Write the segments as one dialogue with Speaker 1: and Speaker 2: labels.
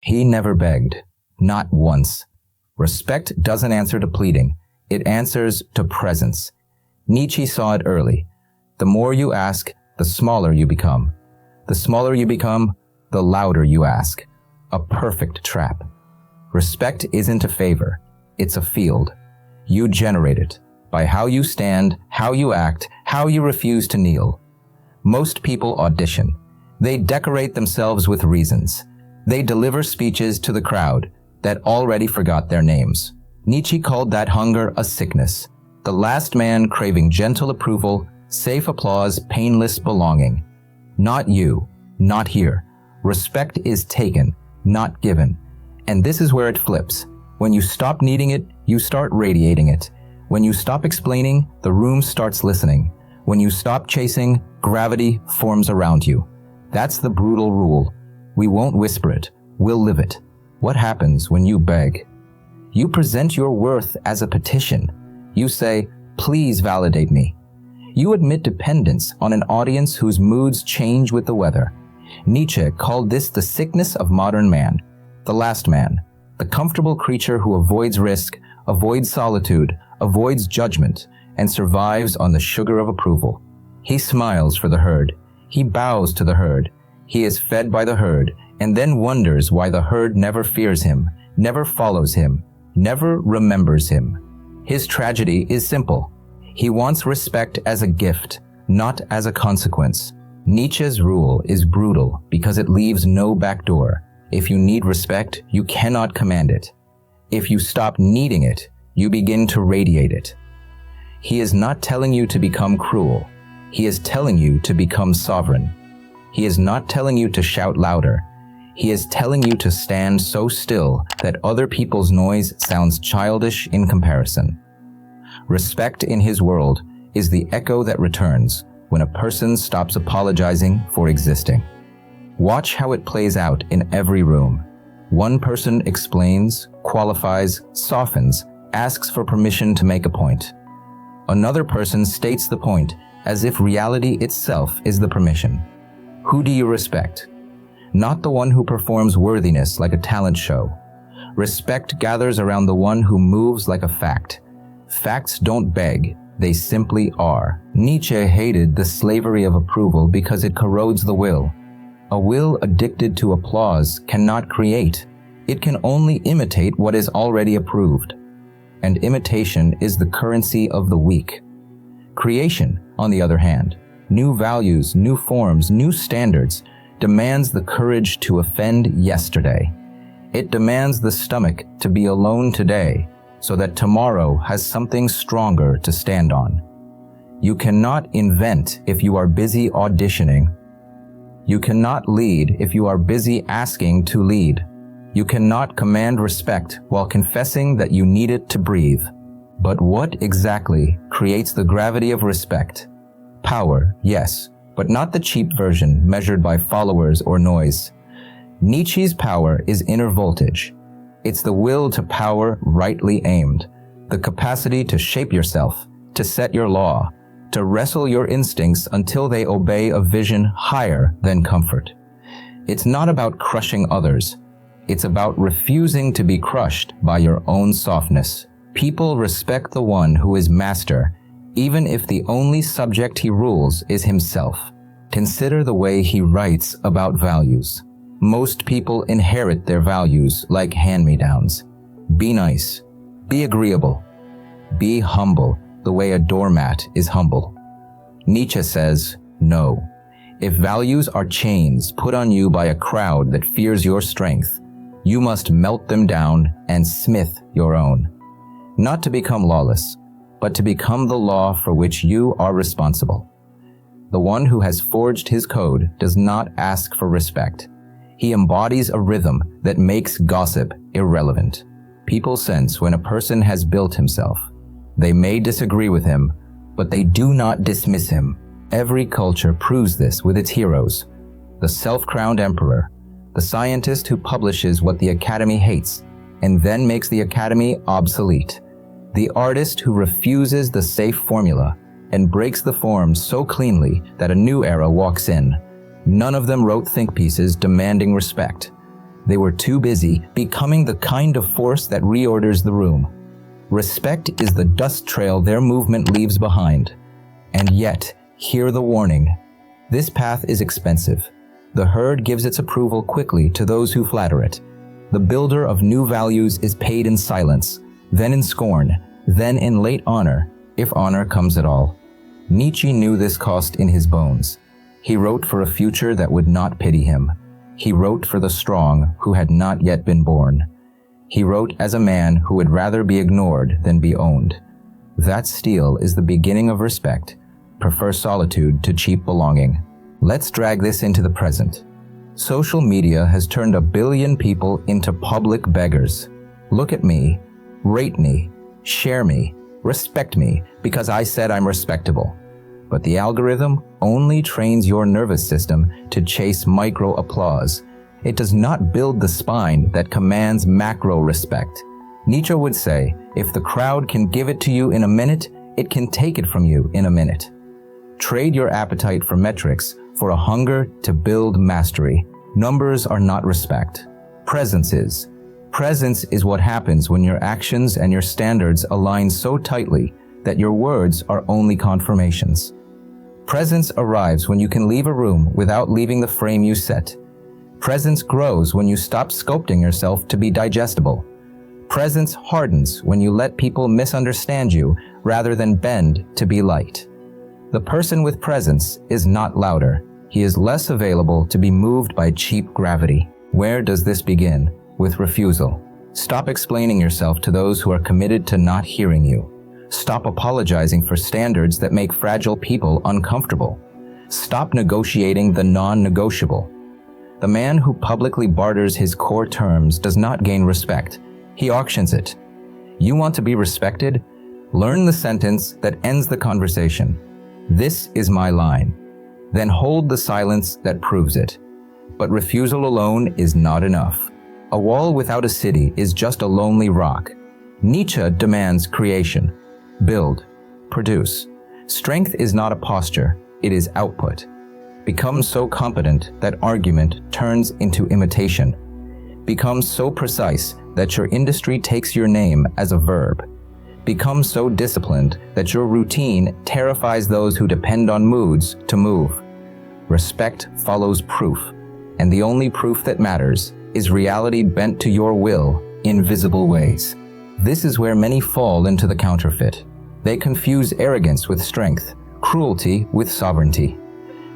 Speaker 1: He never begged, not once. Respect doesn't answer to pleading, it answers to presence. Nietzsche saw it early. The more you ask, the smaller you become. The smaller you become, the louder you ask. A perfect trap. Respect isn't a favor, it's a field. You generate it by how you stand, how you act, how you refuse to kneel. Most people audition. They decorate themselves with reasons. They deliver speeches to the crowd that already forgot their names. Nietzsche called that hunger a sickness. The last man craving gentle approval, safe applause, painless belonging. Not you, not here. Respect is taken, not given. And this is where it flips. When you stop needing it, you start radiating it. When you stop explaining, the room starts listening. When you stop chasing, gravity forms around you. That's the brutal rule. We won't whisper it, we'll live it. What happens when you beg? You present your worth as a petition. You say, please validate me. You admit dependence on an audience whose moods change with the weather. Nietzsche called this the sickness of modern man, the last man, the comfortable creature who avoids risk, avoids solitude, avoids judgment, and survives on the sugar of approval. He smiles for the herd. He bows to the herd. He is fed by the herd, and then wonders why the herd never fears him, never follows him, never remembers him. His tragedy is simple. He wants respect as a gift, not as a consequence. Nietzsche's rule is brutal because it leaves no back door. If you need respect, you cannot command it. If you stop needing it, you begin to radiate it. He is not telling you to become cruel. He is telling you to become sovereign. He is not telling you to shout louder. He is telling you to stand so still that other people's noise sounds childish in comparison. Respect in his world is the echo that returns when a person stops apologizing for existing. Watch how it plays out in every room. One person explains, qualifies, softens, asks for permission to make a point. Another person states the point as if reality itself is the permission. Who do you respect? Not the one who performs worthiness like a talent show. Respect gathers around the one who moves like a fact. Facts don't beg, they simply are. Nietzsche hated the slavery of approval because it corrodes the will. A will addicted to applause cannot create. It can only imitate what is already approved. And imitation is the currency of the weak. Creation, on the other hand, new values, new forms, new standards, demands the courage to offend yesterday. It demands the stomach to be alone today so that tomorrow has something stronger to stand on. You cannot invent if you are busy auditioning. You cannot lead if you are busy asking to lead. You cannot command respect while confessing that you need it to breathe. But what exactly creates the gravity of respect? Power, yes, but not the cheap version measured by followers or noise. Nietzsche's power is inner voltage. It's the will to power rightly aimed, the capacity to shape yourself, to set your law, to wrestle your instincts until they obey a vision higher than comfort. It's not about crushing others. It's about refusing to be crushed by your own softness. People respect the one who is master, even if the only subject he rules is himself. Consider the way he writes about values. Most people inherit their values like hand-me-downs. Be nice. Be agreeable. Be humble, the way a doormat is humble. Nietzsche says, no. If values are chains put on you by a crowd that fears your strength, you must melt them down and smith your own. Not to become lawless, but to become the law for which you are responsible. The one who has forged his code does not ask for respect. He embodies a rhythm that makes gossip irrelevant. People sense when a person has built himself. They may disagree with him, but they do not dismiss him. Every culture proves this with its heroes. The self-crowned emperor, the scientist who publishes what the academy hates and then makes the academy obsolete, the artist who refuses the safe formula and breaks the form so cleanly that a new era walks in. None of them wrote think pieces demanding respect. They were too busy becoming the kind of force that reorders the room. Respect is the dust trail their movement leaves behind. And yet, hear the warning. This path is expensive. The herd gives its approval quickly to those who flatter it. The builder of new values is paid in silence, then in scorn, then in late honor, if honor comes at all. Nietzsche knew this cost in his bones. He wrote for a future that would not pity him. He wrote for the strong who had not yet been born. He wrote as a man who would rather be ignored than be owned. That steel is the beginning of respect. Prefer solitude to cheap belonging. Let's drag this into the present. Social media has turned 1 billion people into public beggars. Look at me, rate me, share me, respect me because I said I'm respectable. But the algorithm only trains your nervous system to chase micro applause. It does not build the spine that commands macro respect. Nietzsche would say, if the crowd can give it to you in a minute, it can take it from you in a minute. Trade your appetite for metrics for a hunger to build mastery. Numbers are not respect. Presence is. Presence is what happens when your actions and your standards align so tightly that your words are only confirmations. Presence arrives when you can leave a room without leaving the frame you set. Presence grows when you stop sculpting yourself to be digestible. Presence hardens when you let people misunderstand you rather than bend to be light. The person with presence is not louder. He is less available to be moved by cheap gravity. Where does this begin? With refusal. Stop explaining yourself to those who are committed to not hearing you. Stop apologizing for standards that make fragile people uncomfortable. Stop negotiating the non-negotiable. The man who publicly barters his core terms does not gain respect. He auctions it. You want to be respected? Learn the sentence that ends the conversation. This is my line. Then hold the silence that proves it. But refusal alone is not enough. A wall without a city is just a lonely rock. Nietzsche demands creation. Build. Produce. Strength is not a posture, it is output. Become so competent that argument turns into imitation. Become so precise that your industry takes your name as a verb. Become so disciplined that your routine terrifies those who depend on moods to move. Respect follows proof, and the only proof that matters is reality bent to your will in visible ways. This is where many fall into the counterfeit. They confuse arrogance with strength, cruelty with sovereignty.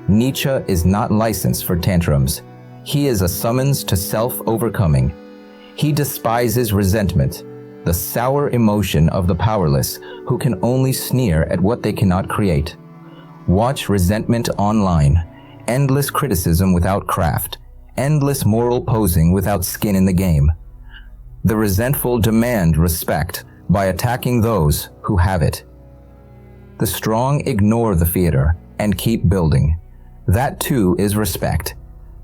Speaker 1: Nietzsche is not licensed for tantrums. He is a summons to self-overcoming. He despises resentment, the sour emotion of the powerless who can only sneer at what they cannot create. Watch resentment online, endless criticism without craft, endless moral posing without skin in the game. The resentful demand respect by attacking those who have it. The strong ignore the theater and keep building. That too is respect.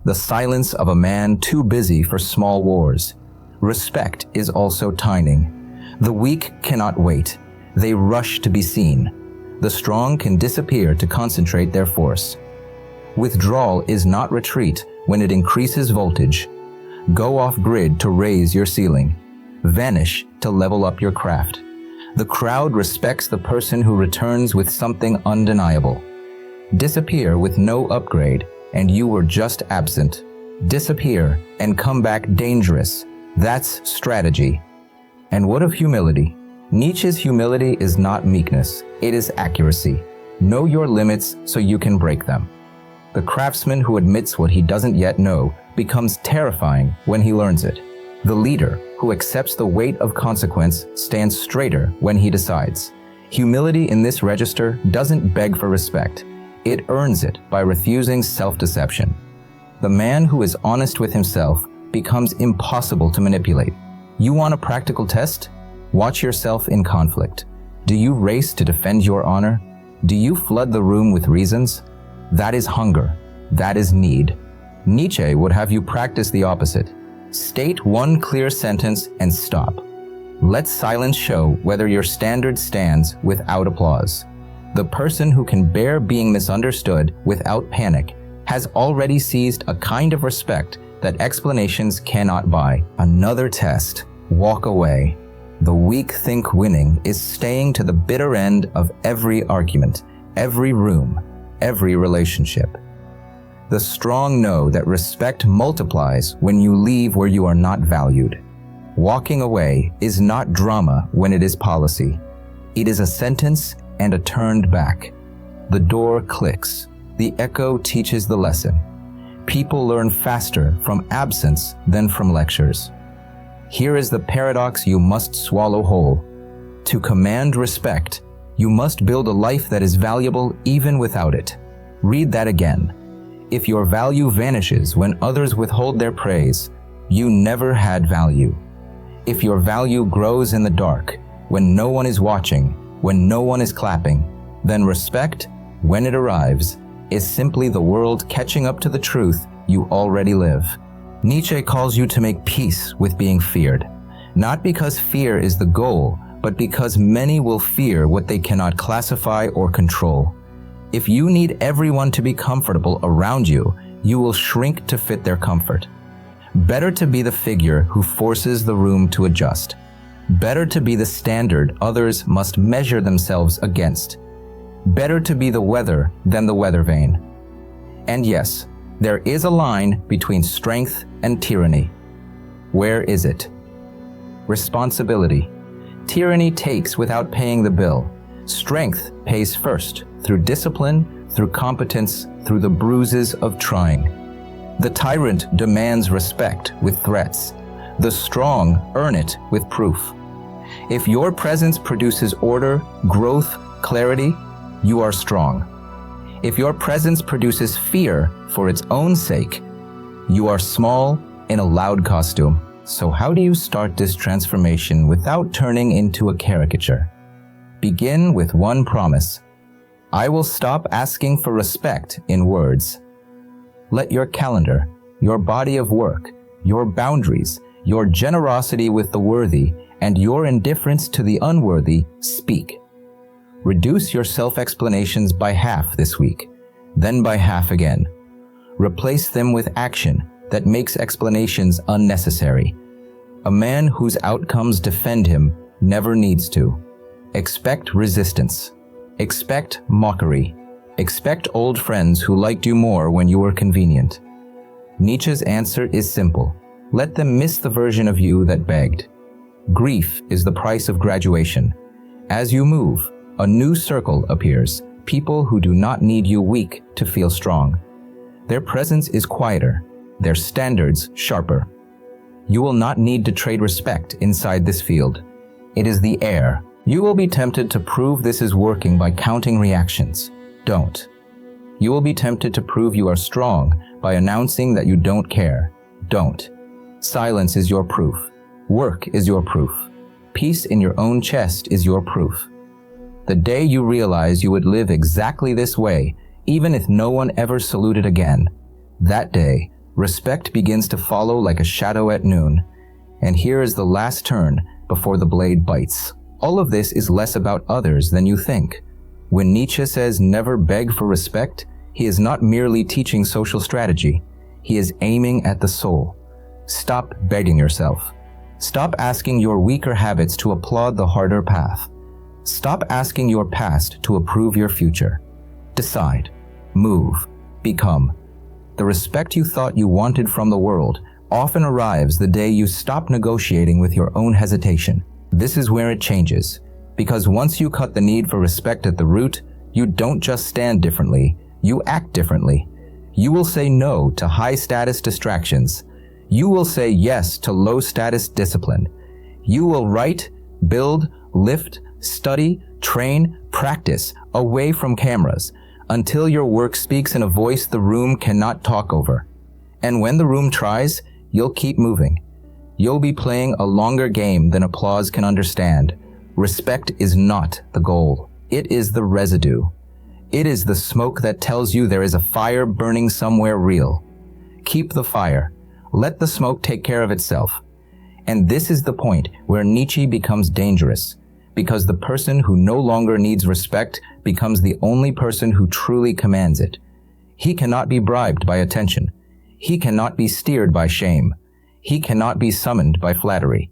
Speaker 1: The silence of a man too busy for small wars. Respect is also tining. The weak cannot wait. They rush to be seen. The strong can disappear to concentrate their force. Withdrawal is not retreat when it increases voltage. Go off grid to raise your ceiling. Vanish to level up your craft. The crowd respects the person who returns with something undeniable. Disappear with no upgrade, and you were just absent. Disappear and come back dangerous. That's strategy. And what of humility? Nietzsche's humility is not meekness, it is accuracy. Know your limits so you can break them. The craftsman who admits what he doesn't yet know becomes terrifying when he learns it. The leader who accepts the weight of consequence stands straighter when he decides. Humility in this register doesn't beg for respect. It earns it by refusing self-deception. The man who is honest with himself becomes impossible to manipulate. You want a practical test? Watch yourself in conflict. Do you race to defend your honor? Do you flood the room with reasons? That is hunger. That is need. Nietzsche would have you practice the opposite. State one clear sentence and stop. Let silence show whether your standard stands without applause. The person who can bear being misunderstood without panic has already seized a kind of respect that explanations cannot buy. Another test. Walk away. The weak think winning is staying to the bitter end of every argument, every room, every relationship. The strong know that respect multiplies when you leave where you are not valued. Walking away is not drama when it is policy. It is a sentence and a turned back. The door clicks. The echo teaches the lesson. People learn faster from absence than from lectures. Here is the paradox you must swallow whole. To command respect, you must build a life that is valuable even without it. Read that again. If your value vanishes when others withhold their praise, you never had value. If your value grows in the dark, when no one is watching, when no one is clapping, then respect, when it arrives, is simply the world catching up to the truth you already live. Nietzsche calls you to make peace with being feared, not because fear is the goal, but because many will fear what they cannot classify or control. If you need everyone to be comfortable around you, you will shrink to fit their comfort. Better to be the figure who forces the room to adjust. Better to be the standard others must measure themselves against. Better to be the weather than the weather vane. And yes, there is a line between strength and tyranny. Where is it? Responsibility. Tyranny takes without paying the bill. Strength pays first, through discipline, through competence, through the bruises of trying. The tyrant demands respect with threats. The strong earn it with proof. If your presence produces order, growth, clarity, you are strong. If your presence produces fear for its own sake, you are small in a loud costume. So how do you start this transformation without turning into a caricature? Begin with one promise. I will stop asking for respect in words. Let your calendar, your body of work, your boundaries, your generosity with the worthy, and your indifference to the unworthy speak. Reduce your self-explanations by half this week, then by half again. Replace them with action that makes explanations unnecessary. A man whose outcomes defend him never needs to. Expect resistance. Expect mockery. Expect old friends who liked you more when you were convenient. Nietzsche's answer is simple. Let them miss the version of you that begged. Grief is the price of graduation. As you move, a new circle appears, people who do not need you weak to feel strong. Their presence is quieter, their standards sharper. You will not need to trade respect inside this field. It is the air. You will be tempted to prove this is working by counting reactions. Don't. You will be tempted to prove you are strong by announcing that you don't care. Don't. Silence is your proof. Work is your proof. Peace in your own chest is your proof. The day you realize you would live exactly this way, even if no one ever saluted again, that day, respect begins to follow like a shadow at noon. And here is the last turn before the blade bites. All of this is less about others than you think. When Nietzsche says never beg for respect, he is not merely teaching social strategy. He is aiming at the soul. Stop begging yourself. Stop asking your weaker habits to applaud the harder path. Stop asking your past to approve your future. Decide, move, become. The respect you thought you wanted from the world often arrives the day you stop negotiating with your own hesitation. This is where it changes, because once you cut the need for respect at the root, you don't just stand differently, you act differently. You will say no to high-status distractions. You will say yes to low-status discipline. You will write, build, lift, study, train, practice away from cameras until your work speaks in a voice the room cannot talk over. And when the room tries, you'll keep moving. You'll be playing a longer game than applause can understand. Respect is not the goal. It is the residue. It is the smoke that tells you there is a fire burning somewhere real. Keep the fire. Let the smoke take care of itself. And this is the point where Nietzsche becomes dangerous, because the person who no longer needs respect becomes the only person who truly commands it. He cannot be bribed by attention. He cannot be steered by shame. He cannot be summoned by flattery.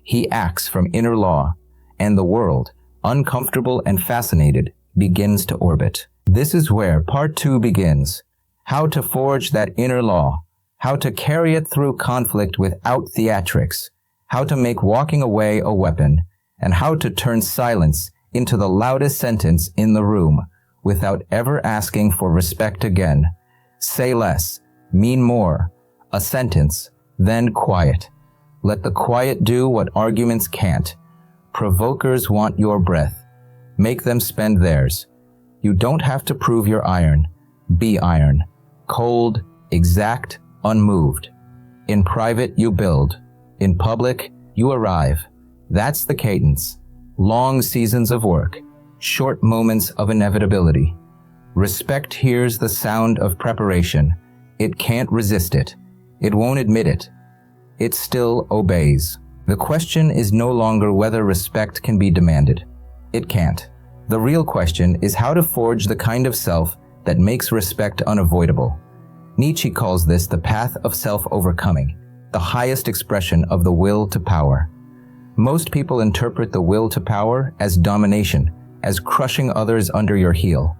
Speaker 1: He acts from inner law, and the world, uncomfortable and fascinated, begins to orbit. This is where part 2 begins. How to forge that inner law, how to carry it through conflict without theatrics, how to make walking away a weapon, and how to turn silence into the loudest sentence in the room without ever asking for respect again. Say less, mean more. A sentence, then quiet. Let the quiet do what arguments can't. Provokers want your breath. Make them spend theirs. You don't have to prove your iron. Be iron. Cold, exact, unmoved. In private, you build. In public, you arrive. That's the cadence. Long seasons of work. Short moments of inevitability. Respect hears the sound of preparation. It can't resist it. It won't admit it. It still obeys. The question is no longer whether respect can be demanded. It can't. The real question is how to forge the kind of self that makes respect unavoidable. Nietzsche calls this the path of self-overcoming, the highest expression of the will to power. Most people interpret the will to power as domination, as crushing others under your heel.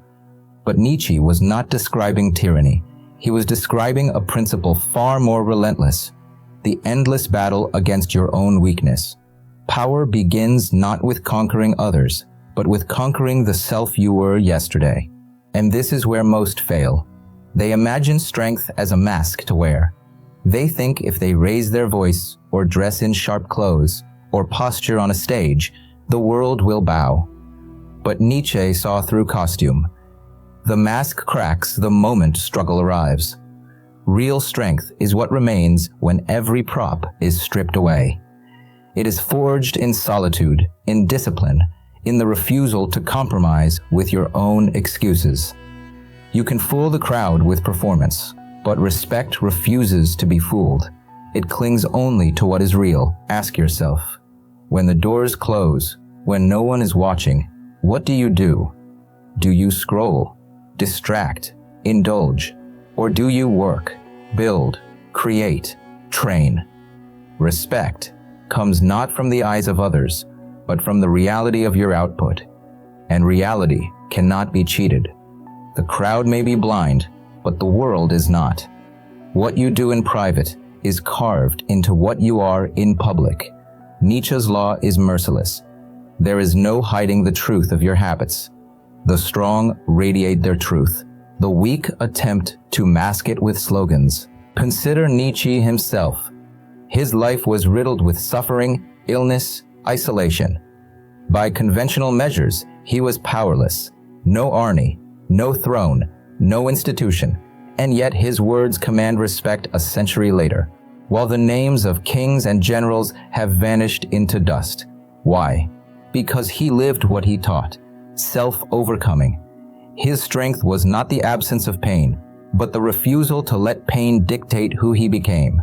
Speaker 1: But Nietzsche was not describing tyranny. He was describing a principle far more relentless, the endless battle against your own weakness. Power begins not with conquering others, but with conquering the self you were yesterday. And this is where most fail. They imagine strength as a mask to wear. They think if they raise their voice, or dress in sharp clothes, or posture on a stage, the world will bow. But Nietzsche saw through costume. The mask cracks the moment struggle arrives. Real strength is what remains when every prop is stripped away. It is forged in solitude, in discipline, in the refusal to compromise with your own excuses. You can fool the crowd with performance, but respect refuses to be fooled. It clings only to what is real. Ask yourself, when the doors close, when no one is watching, what do? Do you scroll, distract, indulge, or do you work, build, create, train? Respect comes not from the eyes of others, but from the reality of your output. And reality cannot be cheated. The crowd may be blind, but the world is not. What you do in private is carved into what you are in public. Nietzsche's law is merciless. There is no hiding the truth of your habits. The strong radiate their truth. The weak attempt to mask it with slogans. Consider Nietzsche himself. His life was riddled with suffering, illness, isolation. By conventional measures, he was powerless. No army, no throne, no institution, and yet his words command respect a century later, while the names of kings and generals have vanished into dust. Why? Because he lived what he taught, self-overcoming. His strength was not the absence of pain, but the refusal to let pain dictate who he became.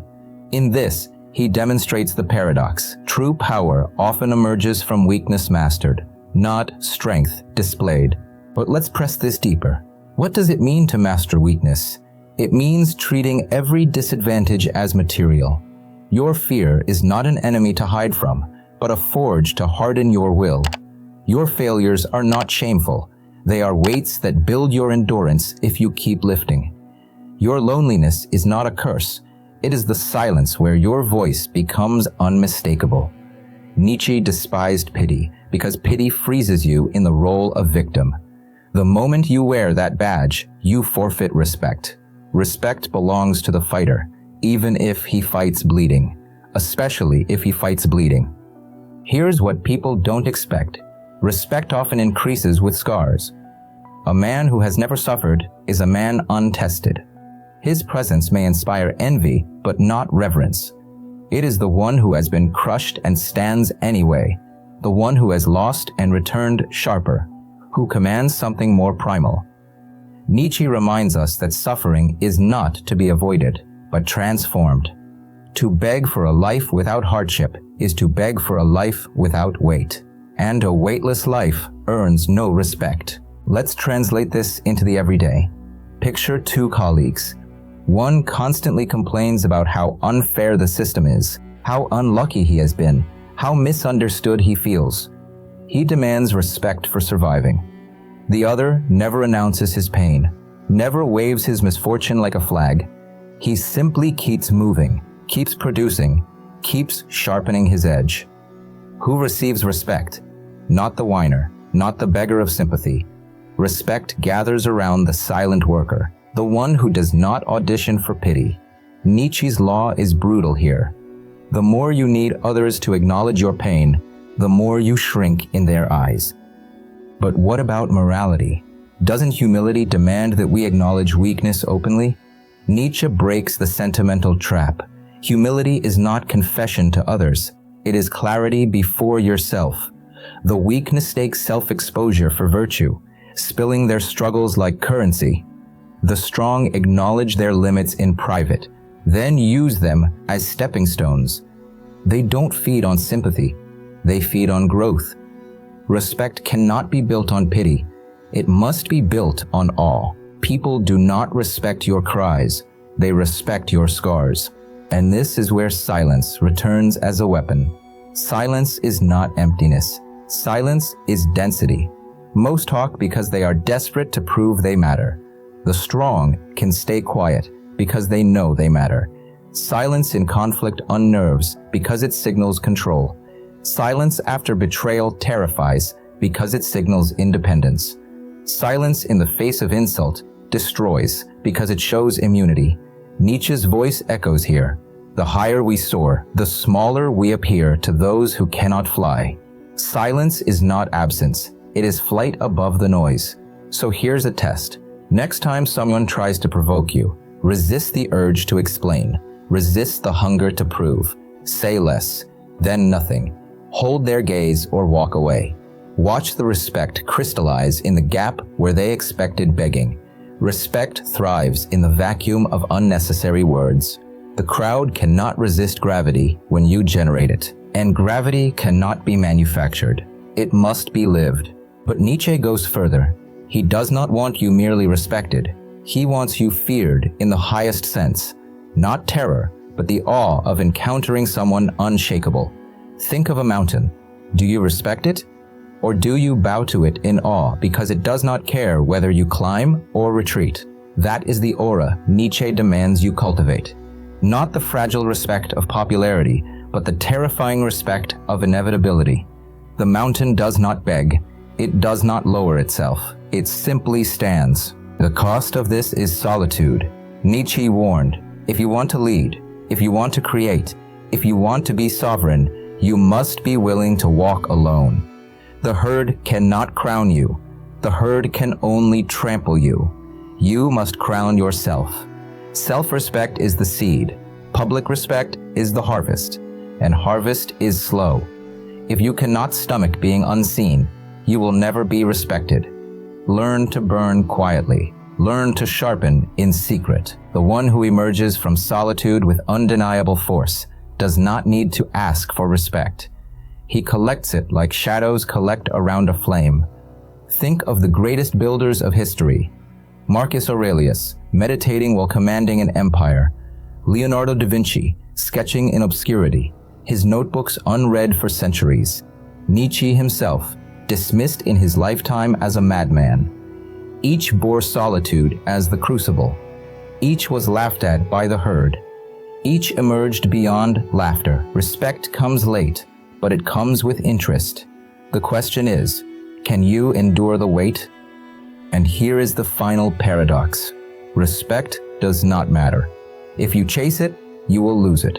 Speaker 1: In this, he demonstrates the paradox. True power often emerges from weakness mastered, not strength displayed. But let's press this deeper. What does it mean to master weakness? It means treating every disadvantage as material. Your fear is not an enemy to hide from, but a forge to harden your will. Your failures are not shameful. They are weights that build your endurance if you keep lifting. Your loneliness is not a curse. It is the silence where your voice becomes unmistakable. Nietzsche despised pity because pity freezes you in the role of victim. The moment you wear that badge, you forfeit respect. Respect belongs to the fighter, even if he fights bleeding, especially if he fights bleeding. Here's what people don't expect. Respect often increases with scars. A man who has never suffered is a man untested. His presence may inspire envy, but not reverence. It is the one who has been crushed and stands anyway, the one who has lost and returned sharper, who commands something more primal. Nietzsche reminds us that suffering is not to be avoided, but transformed. To beg for a life without hardship is to beg for a life without weight, and a weightless life earns no respect. Let's translate this into the everyday. Picture two colleagues. One constantly complains about how unfair the system is, how unlucky he has been, how misunderstood he feels. He demands respect for surviving. The other never announces his pain, never waves his misfortune like a flag. He simply keeps moving, keeps producing, keeps sharpening his edge. Who receives respect? Not the whiner, not the beggar of sympathy. Respect gathers around the silent worker, the one who does not audition for pity. Nietzsche's law is brutal here. The more you need others to acknowledge your pain, the more you shrink in their eyes. But what about morality? Doesn't humility demand that we acknowledge weakness openly? Nietzsche breaks the sentimental trap. Humility is not confession to others. It is clarity before yourself. The weak mistake self-exposure for virtue, spilling their struggles like currency. The strong acknowledge their limits in private, then use them as stepping stones. They don't feed on sympathy. They feed on growth. Respect cannot be built on pity. It must be built on awe. People do not respect your cries. They respect your scars. And this is where silence returns as a weapon. Silence is not emptiness. Silence is density. Most talk because they are desperate to prove they matter. The strong can stay quiet because they know they matter. Silence in conflict unnerves because it signals control. Silence after betrayal terrifies because it signals independence. Silence in the face of insult destroys because it shows immunity. Nietzsche's voice echoes here. The higher we soar, the smaller we appear to those who cannot fly. Silence is not absence. It is flight above the noise. So here's a test. Next time someone tries to provoke you, resist the urge to explain. Resist the hunger to prove. Say less, then nothing. Hold their gaze or walk away. Watch the respect crystallize in the gap where they expected begging. Respect thrives in the vacuum of unnecessary words. The crowd cannot resist gravity when you generate it, and gravity cannot be manufactured. It must be lived. But Nietzsche goes further. He does not want you merely respected. He wants you feared in the highest sense. Not terror, but the awe of encountering someone unshakable. Think of a mountain. Do you respect it? Or do you bow to it in awe because it does not care whether you climb or retreat? That is the aura Nietzsche demands you cultivate. Not the fragile respect of popularity, but the terrifying respect of inevitability. The mountain does not beg. It does not lower itself. It simply stands. The cost of this is solitude. Nietzsche warned, if you want to lead, if you want to create, if you want to be sovereign, you must be willing to walk alone. The herd cannot crown you. The herd can only trample you. You must crown yourself. Self-respect is the seed. Public respect is the harvest. And harvest is slow. If you cannot stomach being unseen, you will never be respected. Learn to burn quietly. Learn to sharpen in secret. The one who emerges from solitude with undeniable force does not need to ask for respect. He collects it like shadows collect around a flame. Think of the greatest builders of history. Marcus Aurelius, meditating while commanding an empire. Leonardo da Vinci, sketching in obscurity, his notebooks unread for centuries. Nietzsche himself, dismissed in his lifetime as a madman. Each bore solitude as the crucible. Each was laughed at by the herd. Each emerged beyond laughter. Respect comes late, but it comes with interest. The question is, can you endure the weight? And here is the final paradox. Respect does not matter. If you chase it, you will lose it.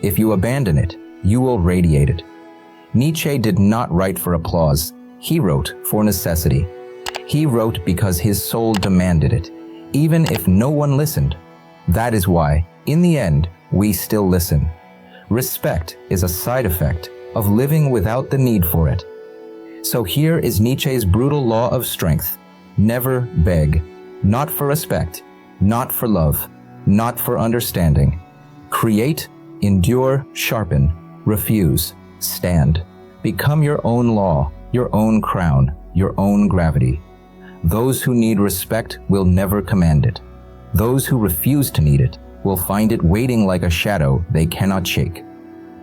Speaker 1: If you abandon it, you will radiate it. Nietzsche did not write for applause. He wrote for necessity. He wrote because his soul demanded it, even if no one listened. That is why, in the end, we still listen. Respect is a side effect of living without the need for it. So here is Nietzsche's brutal law of strength. Never beg. Not for respect, not for love, not for understanding. Create, endure, sharpen, refuse, stand. Become your own law, your own crown, your own gravity. Those who need respect will never command it. Those who refuse to need it will find it waiting like a shadow they cannot shake.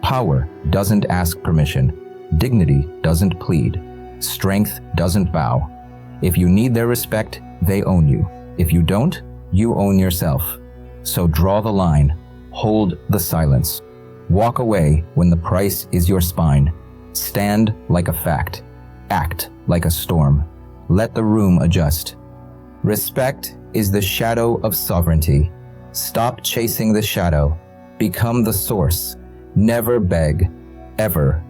Speaker 1: Power doesn't ask permission. Dignity doesn't plead. Strength doesn't bow. If you need their respect, they own you. If you don't, you own yourself. So draw the line. Hold the silence. Walk away when the price is your spine. Stand like a fact. Act like a storm. Let the room adjust. Respect is the shadow of sovereignty. Stop chasing the shadow. Become the source. Never beg, ever